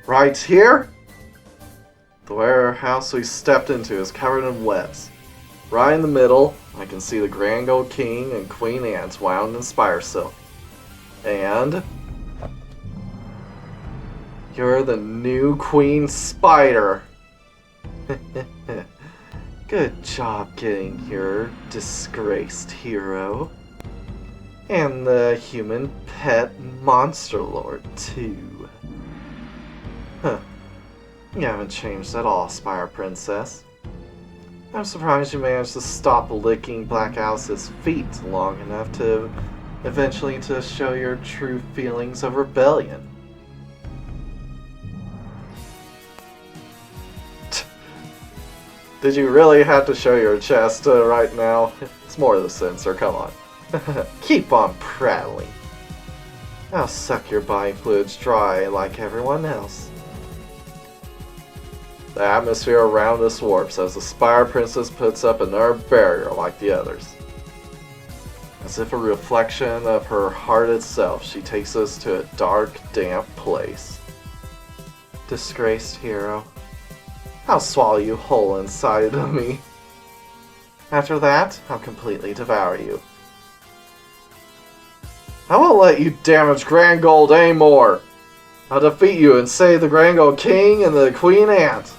Right here? The warehouse we stepped into is covered in webs. Right in the middle, I can see the Grand Gold King and Queen Ants wound in Spire silk. And you're the new Queen Spider. Good job getting here, disgraced hero. And the human pet monster lord, too. Huh. You haven't changed at all, Spire Princess. I'm surprised you managed to stop licking Black Alice's feet long enough to eventually to show your true feelings of rebellion. Did you really have to show your chest right now? It's more the censor, come on. Keep on prattling. I'll suck your body fluids dry like everyone else. The atmosphere around us warps as the Spire Princess puts up another barrier like the others. As if a reflection of her heart itself, she takes us to a dark, damp place. Disgraced hero, I'll swallow you whole inside of me. After that, I'll completely devour you. I won't let you damage Grand Gold anymore. I'll defeat you and save the Grand Gold King and the Queen Ant.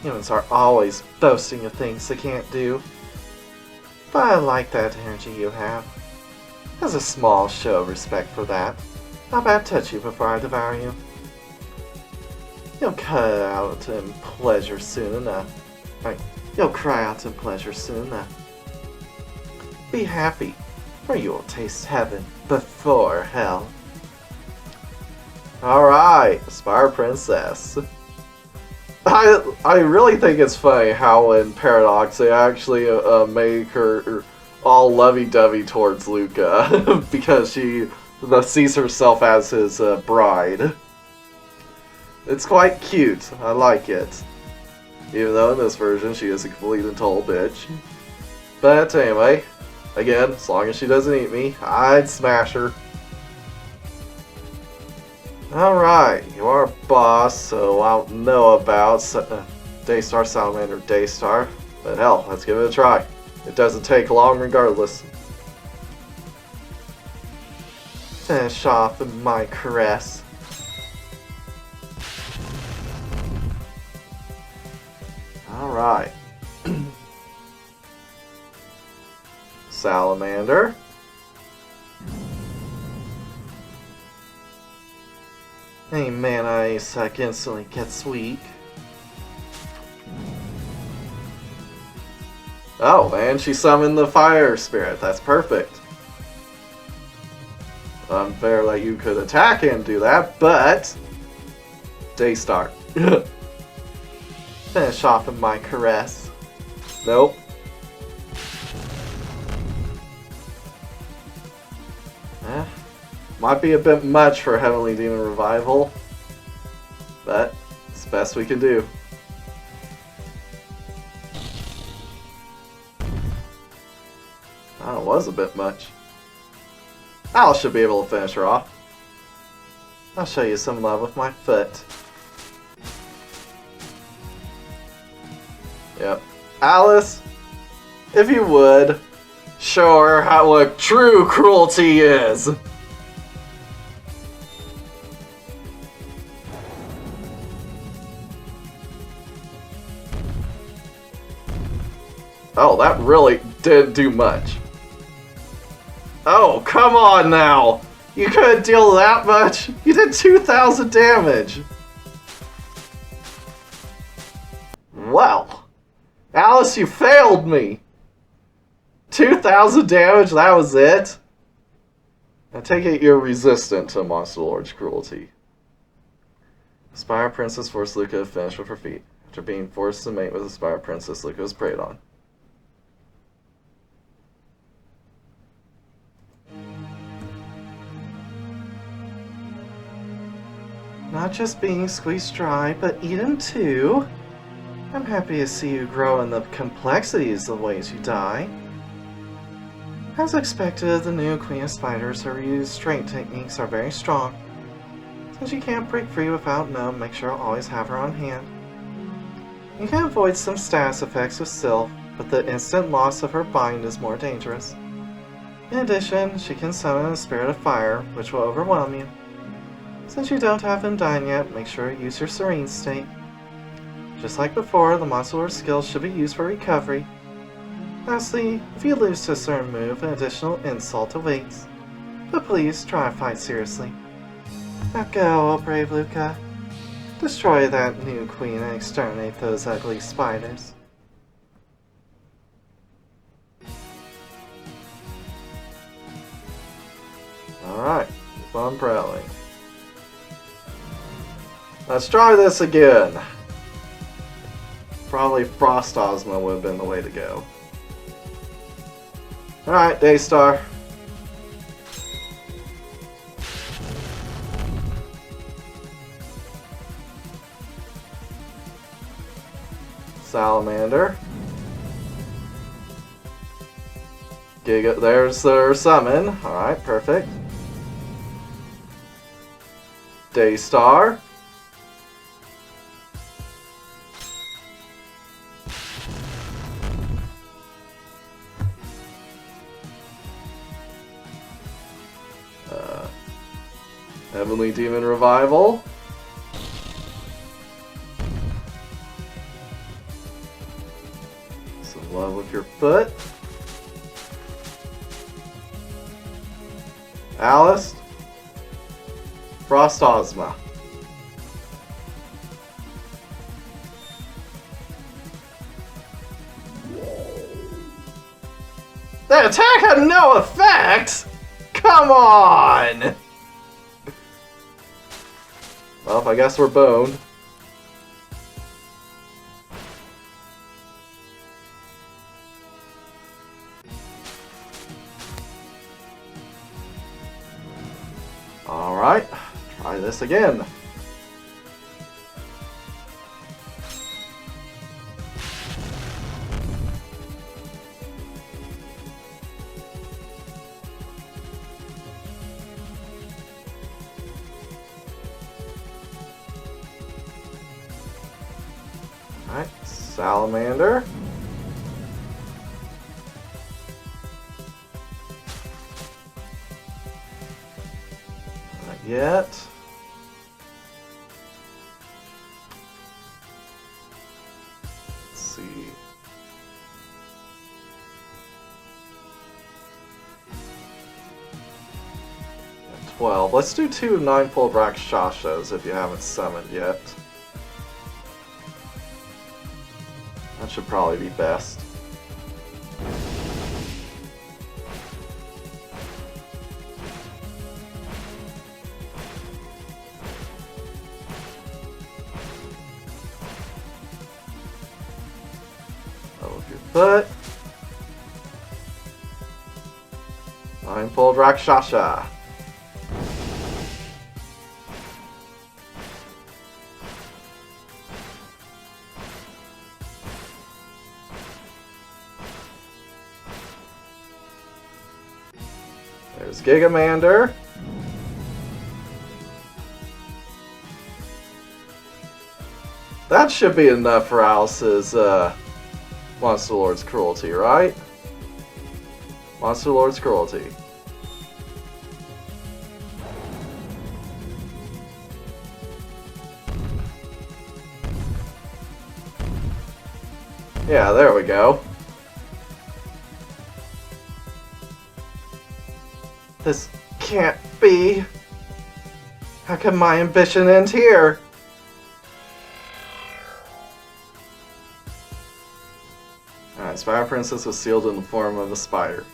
Humans are always boasting of things they can't do. But I like that energy you have. As a small show of respect for that, how about touch you before I devour you? You'll cut out in pleasure soon enough. Right, you'll cry out in pleasure soon enough. Be happy, for you will taste heaven before hell. Alright, Spire Princess. I really think it's funny how in Paradox they actually make her all lovey-dovey towards Luca because she sees herself as his bride. It's quite cute. I like it. Even though in this version she is a complete and total bitch. But anyway, again, as long as she doesn't eat me, I'd smash her. Alright, you are a boss, so I don't know about Daystar Salamander Daystar. But hell, let's give it a try. It doesn't take long regardless. Finish off with my caress. Alright. Salamander. Any mana ice instantly gets weak. Oh, and she summoned the fire spirit. That's perfect. Unfair that you could attack and do that, but Daystar. Finish off with my caress. Nope. Might be a bit much for Heavenly Demon Revival, but it's the best we can do. Oh, it was a bit much. Alice should be able to finish her off. I'll show you some love with my foot. Yep. Alice, if you would, show her what true cruelty is. Oh, that really didn't do much. Oh, come on now! You couldn't deal that much? You did 2,000 damage! Well, Alice, you failed me! 2,000 damage, that was it? I take it you're resistant to Monster Lord's cruelty. Spire Princess forced Luca to finish with her feet. After being forced to mate with the Spire Princess, Luca was preyed on. Not just being squeezed dry, but eaten too. I'm happy to see you grow in the complexities of the ways you die. As expected, the new Queen of Spiders, her restraint techniques are very strong. And she can't break free without Gnome, make sure I'll always have her on hand. You can avoid some status effects with Sylph, but the instant loss of her bind is more dangerous. In addition, she can summon a spirit of fire, which will overwhelm you. Since you don't have Undyne yet, make sure you use your Serene State. Just like before, the Monster Lord skills should be used for recovery. Lastly, if you lose to a certain move, an additional insult awaits. But please, try to fight seriously. Now go, oh brave Luca. Destroy that new queen and exterminate those ugly spiders. Alright, keep on prowling. Let's try this again. Probably Frost Ozma would have been the way to go. Alright, Daystar. Salamander. Giga, there's their summon. Alright, perfect. Daystar. Heavenly Demon Revival. Some love with your foot. Alice. Frost Ozma. That attack had no effect! Come on! Well, I guess we're boned. Alright, try this again. Alright, Salamander. Not yet. Let's see. At 12. Let's do 2 9-fold Rakshasas if you haven't summoned yet. That should probably be best. Oh, with your foot. 9-fold Rakshasa. There's Gigamander. That should be enough for Alice's Monster Lord's Cruelty, right? Monster Lord's Cruelty. Yeah, there we go. This can't be. How can my ambition end here? Alright, Spire Princess was sealed in the form of a spider.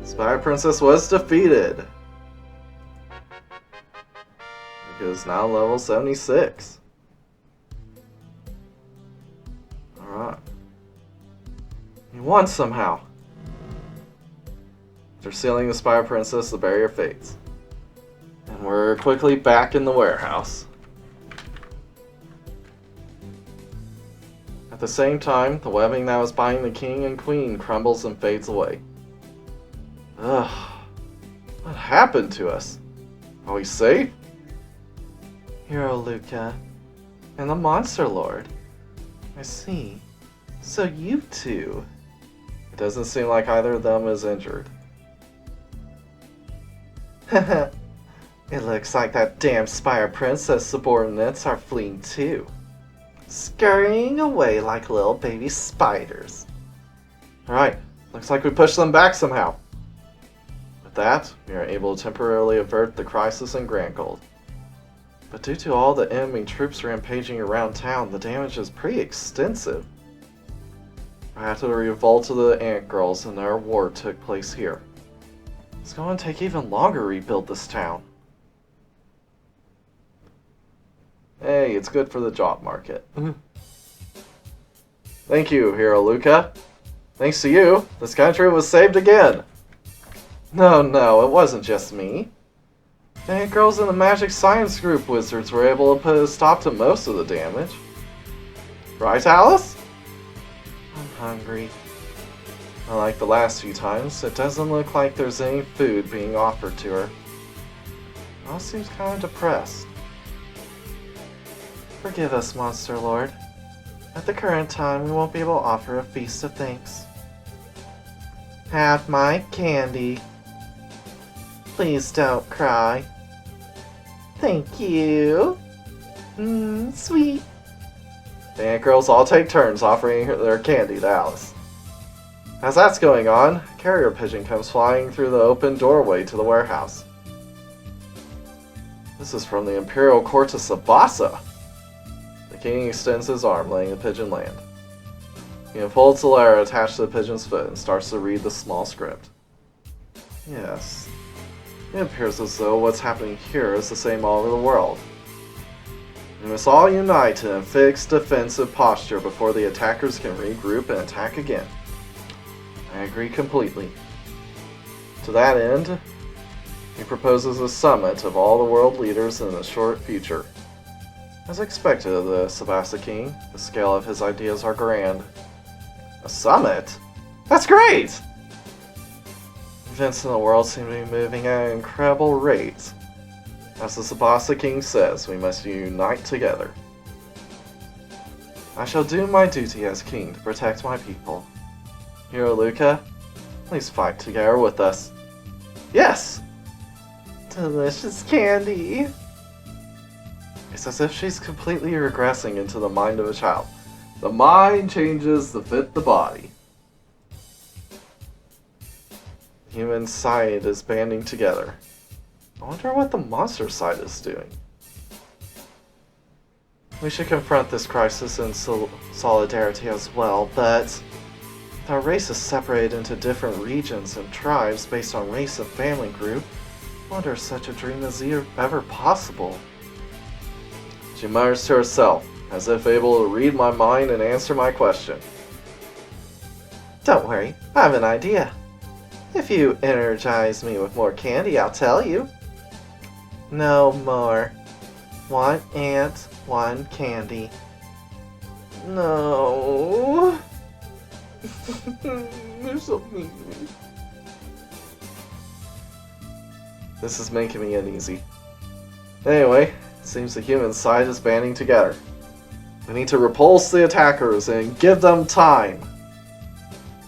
Spire Princess was defeated. It is now level 76. Alright. You won somehow. After sealing the Spire Princess, the barrier fades. And we're quickly back in the warehouse. At the same time, the webbing that was binding the king and queen crumbles and fades away. Ugh. What happened to us? Are we safe? Hero Luca and the Monster Lord. I see. So you two. It doesn't seem like either of them is injured. It looks like that damn Spire Princess subordinates are fleeing too. Scurrying away like little baby spiders. Alright, looks like we pushed them back somehow. With that, we are able to temporarily avert the crisis in Grand Gold. But due to all the enemy troops rampaging around town, the damage is pretty extensive. After the revolt of the Ant Girls and their war took place here, it's going to take even longer to rebuild this town. Hey, it's good for the job market. Thank you, Hero Luca. Thanks to you, this country was saved again. No, it wasn't just me. The Ant Girls and the Magic Science Group wizards were able to put a stop to most of the damage. Right, Alice? I'm hungry. Unlike the last few times, it doesn't look like there's any food being offered to her. Alice seems kind of depressed. Forgive us, Monster Lord. At the current time, we won't be able to offer a feast of thanks. Have my candy. Please don't cry. Thank you. Sweet. The Ant Girls all take turns offering their candy to Alice. As that's going on, a carrier pigeon comes flying through the open doorway to the warehouse. This is from the Imperial Court of Sabasa. The king extends his arm, letting the pigeon land. He unfolds the letter attached to the pigeon's foot and starts to read the small script. Yes. It appears as though what's happening here is the same all over the world. We must all unite in a fixed defensive posture before the attackers can regroup and attack again. I agree completely. To that end, he proposes a summit of all the world leaders in the short future. As expected of the Sabasa King, the scale of his ideas are grand. A summit? That's great! Events in the world seem to be moving at an incredible rate. As the Sabasa King says, we must unite together. I shall do my duty as king to protect my people. Hero Luca, please fight together with us. Yes! Delicious candy. It's as if she's completely regressing into the mind of a child. The mind changes to fit the body. The human side is banding together. I wonder what the monster side is doing. We should confront this crisis in solidarity as well, but with our race is separated into different regions and tribes based on race and family group, I wonder if such a dream is ever possible. She mutters to herself, as if able to read my mind and answer my question. Don't worry, I have an idea. If you energize me with more candy, I'll tell you. No more. One ant, one candy. No. They're so mean. This is making me uneasy. Anyway, it seems the human side is banding together. We need to repulse the attackers and give them time.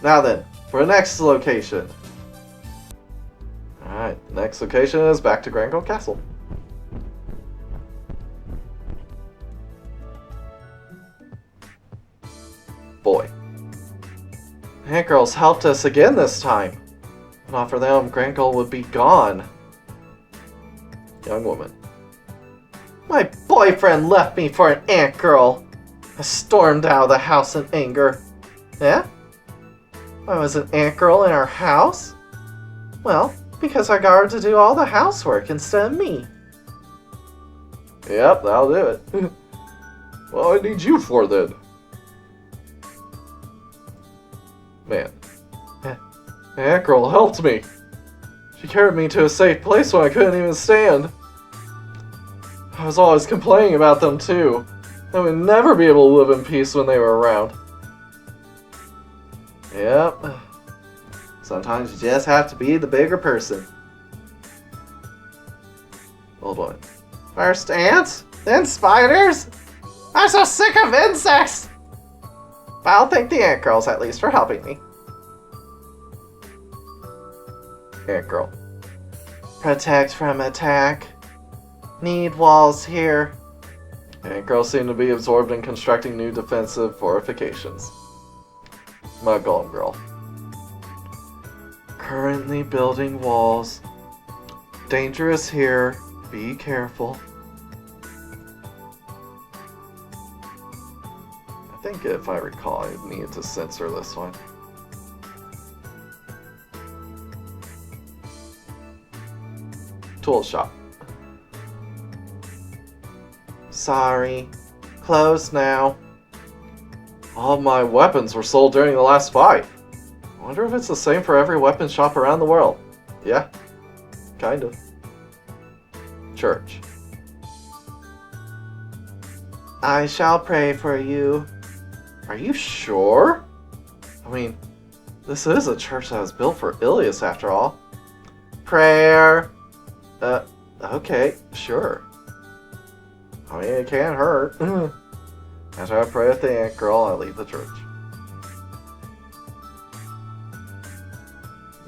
Now then, for the next location. Alright, the next location is back to Grand Gold Castle. Boy. Ant Girls helped us again this time. If not for them, Grand Gold would be gone. Young woman. My boyfriend left me for an ant girl. I stormed out of the house in anger. Yeah? Why was an ant girl in our house? Well, because I got her to do all the housework instead of me. Yep, that'll do it. What I need you for then? Man. Ant Girl helped me. She carried me to a safe place when I couldn't even stand. I was always complaining about them too. I would never be able to live in peace when they were around. Yep. Sometimes you just have to be the bigger person. Old woman. First ants, then spiders? I'm so sick of insects! But I'll thank the ant girls at least for helping me. Ant girl. Protect from attack. Need walls here. Ant girls seem to be absorbed in constructing new defensive fortifications. Mud golem girl. Currently building walls. Dangerous here. Be careful. I think if I recall, I need to censor this one. Tool shop. Sorry. Closed now. All my weapons were sold during the last fight. I wonder if it's the same for every weapon shop around the world. Yeah. Kind of. Church. I shall pray for you. Are you sure? I mean, this is a church that was built for Ilias after all. Prayer. Okay, sure. I mean, it can't hurt. After I pray with the ant girl, I leave the church.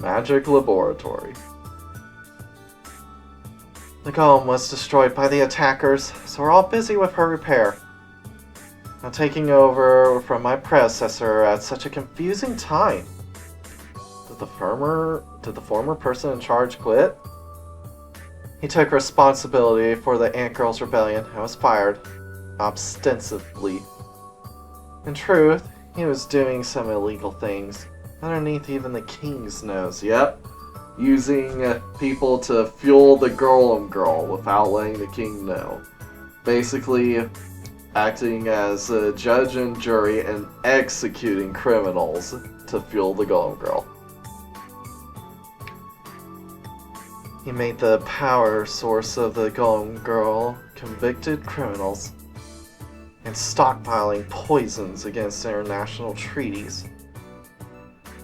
Magic laboratory. The golem was destroyed by the attackers, so we're all busy with her repair. I'm taking over from my predecessor at such a confusing time. Did the former person in charge quit? He took responsibility for the Ant Girl's rebellion and was fired, ostensibly. In truth, he was doing some illegal things, underneath even the king's nose. Yep, using people to fuel the golem girl without letting the king know. Basically, acting as a judge and jury and executing criminals to fuel the golem girl. He made the power source of the golem girl convicted criminals and stockpiling poisons against international treaties.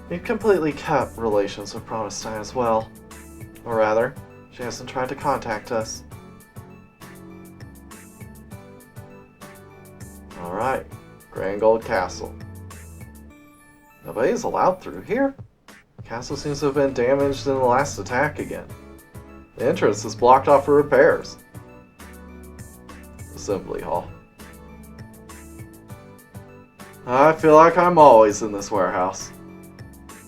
We've completely cut relations with Promestein as well. Or rather, she hasn't tried to contact us. Alright, Grand Gold Castle. Nobody's allowed through here? The castle seems to have been damaged in the last attack again. The entrance is blocked off for repairs. Assembly Hall. I feel like I'm always in this warehouse.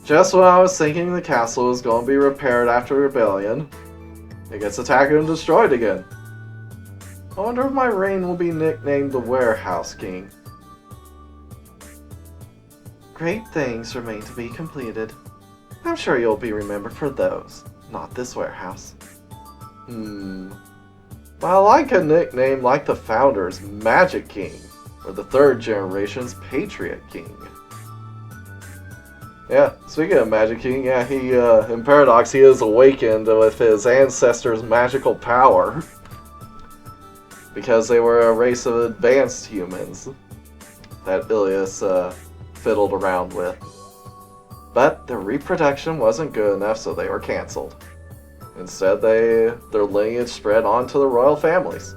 Just when I was thinking the castle was going to be repaired after rebellion, it gets attacked and destroyed again. I wonder if my reign will be nicknamed the Warehouse King. Great things remain to be completed. I'm sure you'll be remembered for those, not this warehouse. But I like a nickname like the Founder's Magic King, or the third generation's Patriot King. Yeah, speaking of Magic King, yeah, he, in Paradox, he is awakened with his ancestors' magical power. Because they were a race of advanced humans that Ilias, fiddled around with. But their reproduction wasn't good enough, so they were cancelled. Instead, their lineage spread on to the royal families.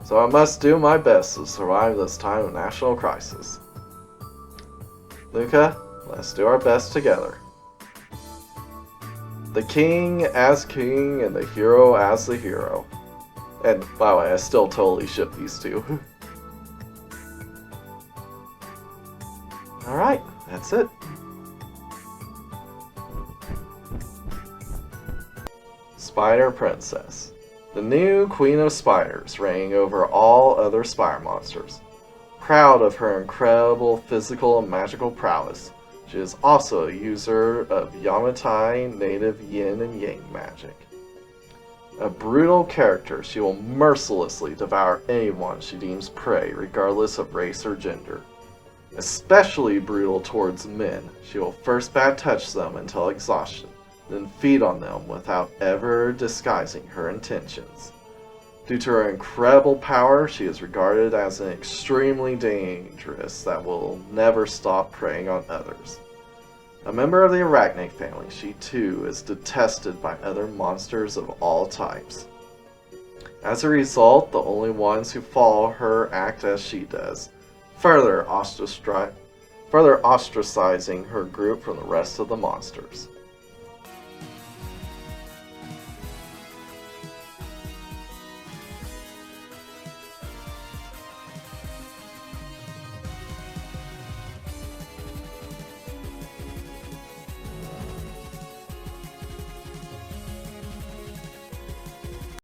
So I must do my best to survive this time of national crisis. Luca, let's do our best together. The king as king and the hero as the hero. And by the way, I still totally ship these two. Alright, that's it. Spider Princess. The new Queen of Spiders, reigning over all other Spire monsters. Proud of her incredible physical and magical prowess, she is also a user of Yamatai native yin and yang magic. A brutal character, she will mercilessly devour anyone she deems prey, regardless of race or gender. Especially brutal towards men, she will first bad touch them until exhaustion, then feed on them without ever disguising her intentions. Due to her incredible power, she is regarded as an extremely dangerous that will never stop preying on others. A member of the arachnid family, she too is detested by other monsters of all types. As a result, the only ones who follow her act as she does, further ostracizing her group from the rest of the monsters.